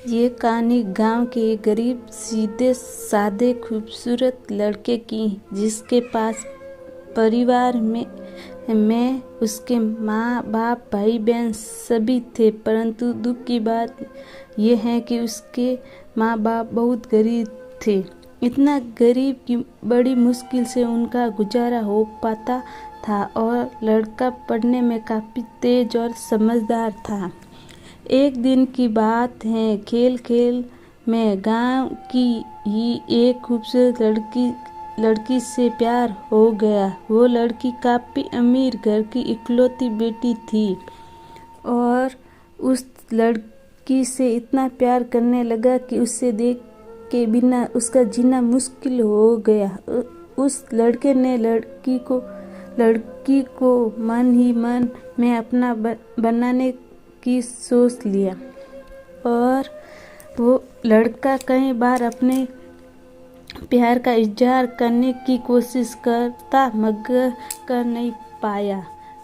ये कहानी गांव के एक गरीब सीधे साधे खूबसूरत लड़के की, जिसके पास परिवार में उसके माँ बाप भाई बहन सभी थे। परंतु दुख की बात यह है कि उसके माँ बाप बहुत गरीब थे। इतना गरीब कि बड़ी मुश्किल से उनका गुजारा हो पाता था और लड़का पढ़ने में काफ़ी तेज और समझदार था। एक दिन की बात है, खेल खेल में गांव की ही एक खूबसूरत लड़की से प्यार हो गया। वो लड़की काफ़ी अमीर घर की इकलौती बेटी थी और उस लड़की से इतना प्यार करने लगा कि उसे देख के बिना उसका जीना मुश्किल हो गया। उस लड़के ने लड़की को मन ही मन में अपना बनाने की सोच लिया और वो लड़का कई बार अपने प्यार का इजहार करने की कोशिश करता मगर कर नहीं पाया।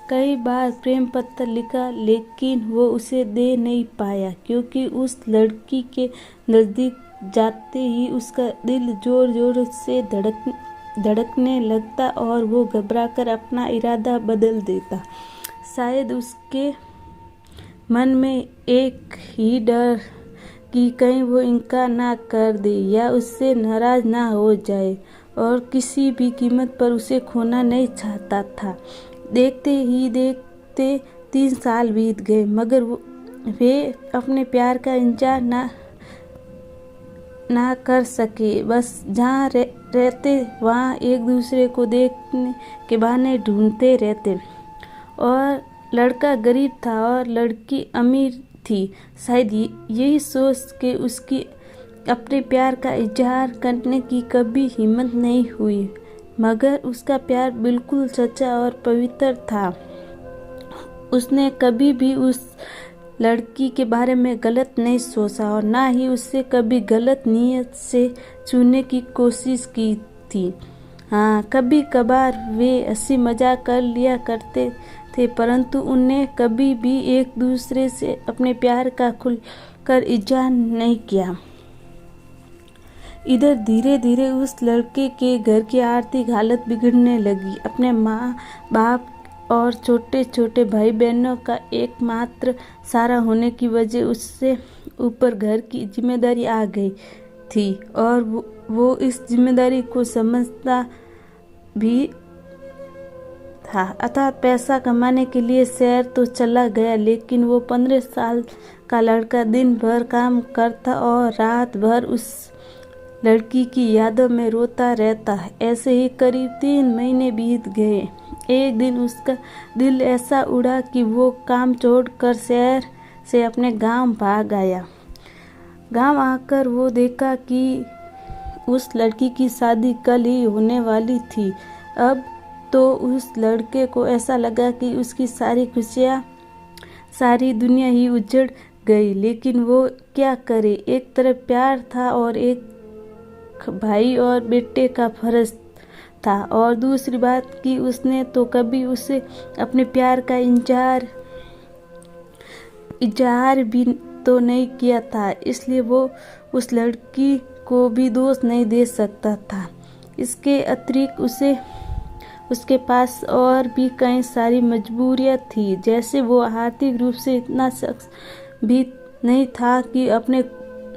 कई बार प्रेम पत्र लिखा लेकिन वो उसे दे नहीं पाया, क्योंकि उस लड़की के नज़दीक जाते ही उसका दिल जोर जोर से धड़कने लगता और वो घबराकर अपना इरादा बदल देता। शायद उसके मन में एक ही डर कि कहीं वो इनकार ना कर दे या उससे नाराज ना हो जाए, और किसी भी कीमत पर उसे खोना नहीं चाहता था। देखते ही देखते 3 साल बीत गए, मगर वे अपने प्यार का इंतजार ना कर सके। बस जहाँ रहते वहाँ एक दूसरे को देखने के बहाने ढूंढते रहते। और लड़का गरीब था और लड़की अमीर थी। शायद यही सोच के उसकी अपने प्यार का इजहार करने की कभी हिम्मत नहीं हुई, मगर उसका प्यार बिल्कुल सच्चा और पवित्र था। उसने कभी भी उस लड़की के बारे में गलत नहीं सोचा और ना ही उससे कभी गलत नीयत से छूने की कोशिश की थी। हाँ, कभी कभार वे हंसी मजाक कर लिया करते थे, परंतु उन्हें कभी भी एक दूसरे से अपने प्यार का खुलकर इजहार नहीं किया। इधर धीरे धीरे उस लड़के के घर की आर्थिक हालत बिगड़ने लगी। अपने माँ बाप और छोटे छोटे भाई बहनों का एकमात्र सहारा होने की वजह उससे ऊपर घर की जिम्मेदारी आ गई थी और वो इस जिम्मेदारी को समझता भी था। अतः पैसा कमाने के लिए शहर तो चला गया, लेकिन वो 15 साल का लड़का दिन भर काम करता और रात भर उस लड़की की यादों में रोता रहता। ऐसे ही करीब 3 महीने बीत गए। एक दिन उसका दिल ऐसा उड़ा कि वो काम छोड़कर शहर से अपने गांव भाग आया। गांव आकर वो देखा कि उस लड़की की शादी कल ही होने वाली थी। अब तो उस लड़के को ऐसा लगा कि उसकी सारी खुशियाँ, सारी दुनिया ही उजड़ गई, लेकिन वो क्या करे। एक तरफ प्यार था और एक भाई और बेटे का फर्ज था, और दूसरी बात कि उसने तो कभी उसे अपने प्यार का इजहार भी तो नहीं किया था, इसलिए वो उस लड़की को भी दोष नहीं दे सकता था। इसके अतिरिक्त उसके पास और भी कई सारी मजबूरियां थी, जैसे वो आर्थिक रूप से इतना सक्षम भी नहीं था कि अपने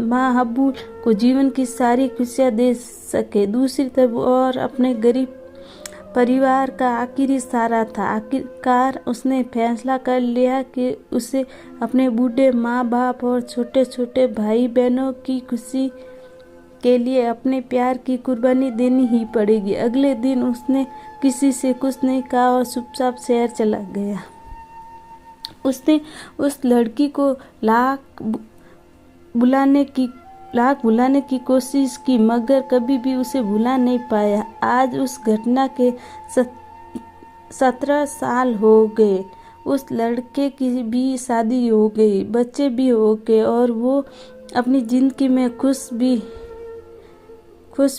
माँ अब्बू को जीवन की सारी खुशियाँ दे सके। दूसरी तरफ और अपने गरीब परिवार का आखिरी सहारा था। आखिरकार उसने फैसला कर लिया कि उसे अपने बूढ़े माँ बाप और छोटे छोटे भाई बहनों की खुशी के लिए अपने प्यार की कुर्बानी देनी ही पड़ेगी। अगले दिन उसने किसी से कुछ नहीं कहा और चुपचाप शहर चला गया। उसने उस लड़की को लाख भुलाने की कोशिश की, मगर कभी भी उसे भुला नहीं पाया। आज उस घटना के 17 साल हो गए। उस लड़के की भी शादी हो गई, बच्चे भी हो गए और वो अपनी जिंदगी में खुश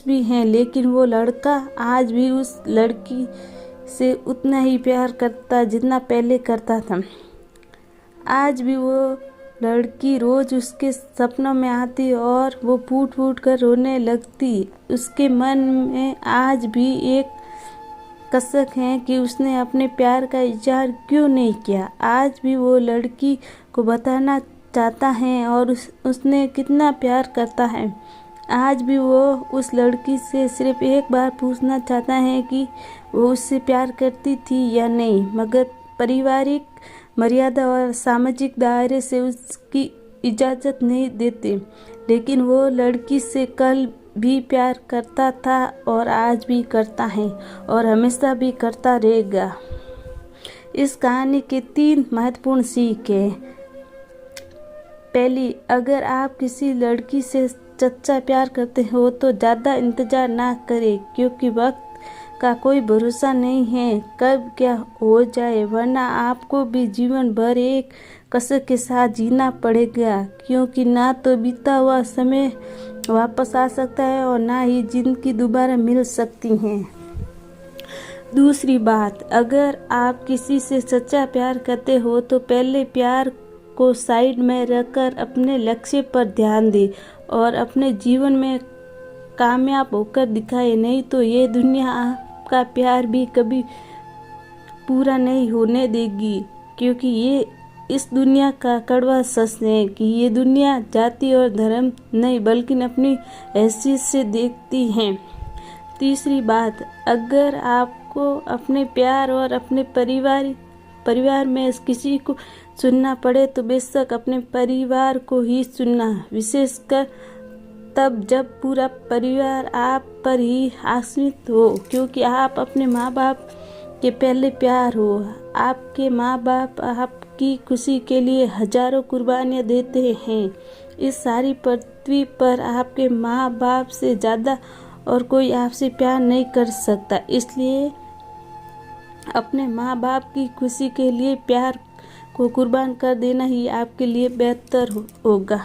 भी हैं। लेकिन वो लड़का आज भी उस लड़की से उतना ही प्यार करता जितना पहले करता था। आज भी वो लड़की रोज उसके सपनों में आती और वो फूट फूट कर रोने लगती। उसके मन में आज भी एक कसक है कि उसने अपने प्यार का इजहार क्यों नहीं किया। आज भी वो लड़की को बताना चाहता है और उसने कितना प्यार करता है। आज भी वो उस लड़की से सिर्फ एक बार पूछना चाहता है कि वो उससे प्यार करती थी या नहीं, मगर पारिवारिक मर्यादा और सामाजिक दायरे से उसकी इजाज़त नहीं देते। लेकिन वो लड़की से कल भी प्यार करता था और आज भी करता है और हमेशा भी करता रहेगा। इस कहानी के 3 महत्वपूर्ण सीख है। पहली, अगर आप किसी लड़की से सच्चा प्यार करते हो तो ज़्यादा इंतज़ार ना करें, क्योंकि वक्त का कोई भरोसा नहीं है कब क्या हो जाए, वरना आपको भी जीवन भर एक कसक के साथ जीना पड़ेगा, क्योंकि ना तो बीता हुआ समय वापस आ सकता है और ना ही जिंदगी दोबारा मिल सकती है। दूसरी बात, अगर आप किसी से सच्चा प्यार करते हो तो पहले प्यार को साइड में रखकर अपने लक्ष्य पर ध्यान दें और अपने जीवन में कामयाब होकर दिखाए, नहीं तो ये दुनिया आपका प्यार भी कभी पूरा नहीं होने देगी। क्योंकि ये इस दुनिया का कड़वा सच है कि ये दुनिया जाति और धर्म नहीं बल्कि अपनी हैसियत से देखती है। तीसरी बात, अगर आपको अपने प्यार और अपने परिवार में किसी को चुनना पड़े तो बेशक अपने परिवार को ही चुनना, विशेषकर तब जब पूरा परिवार आप पर ही आश्रित हो, क्योंकि आप अपने माँ बाप के पहले प्यार हो। आपके माँ बाप आपकी खुशी के लिए हजारों कुर्बानियाँ देते हैं। इस सारी पृथ्वी पर आपके माँ बाप से ज़्यादा और कोई आपसे प्यार नहीं कर सकता। इसलिए अपने माँ बाप की खुशी के लिए प्यार को कुर्बान कर देना ही आपके लिए बेहतर होगा।